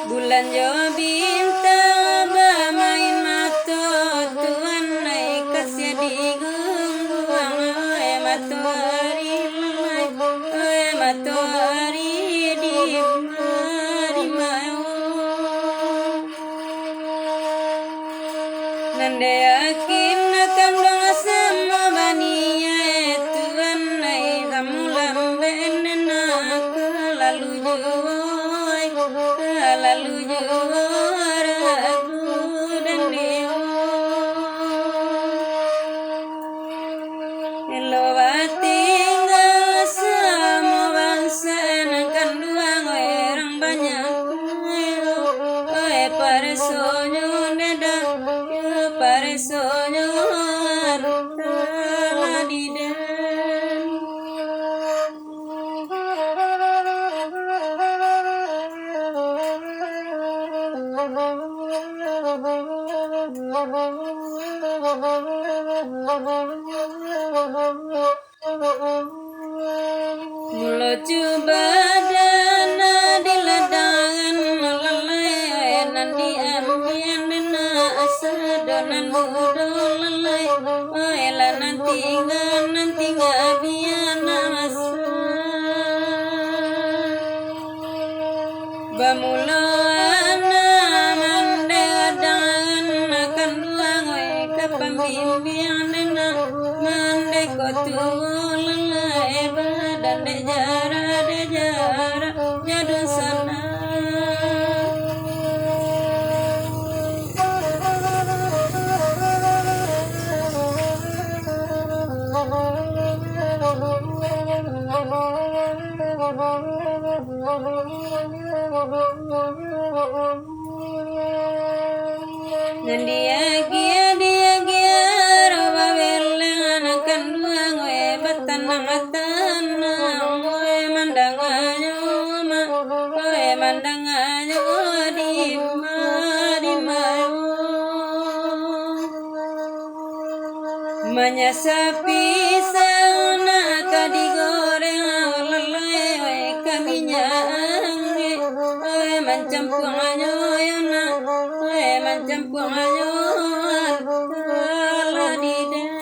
Bulan jo bintang bermain mata Tuhan naik kasih digungguang matahari lemai matahari di marimayo nande yakin akan dong sama bania Tuhan naik kamu lamben nak lalu juaraku dan Neo Hello tinggal sama bangsa kan duang orang banyak paresonyo neda paresonyo telah diden Mula coba dana di ladangan lalai nanti ambian dana asadonan mudo lalai ela nanti ngabian asa Bamula mande adangan akan duang kapambimbian dana mande kotu lalai badan de jara jadu sana dan dia rawa belengan akan duang batan mandanganyo di marimayo menyasapi sana kadigoreng lalai kaminya mencampurnya yana mencampurnya telah diden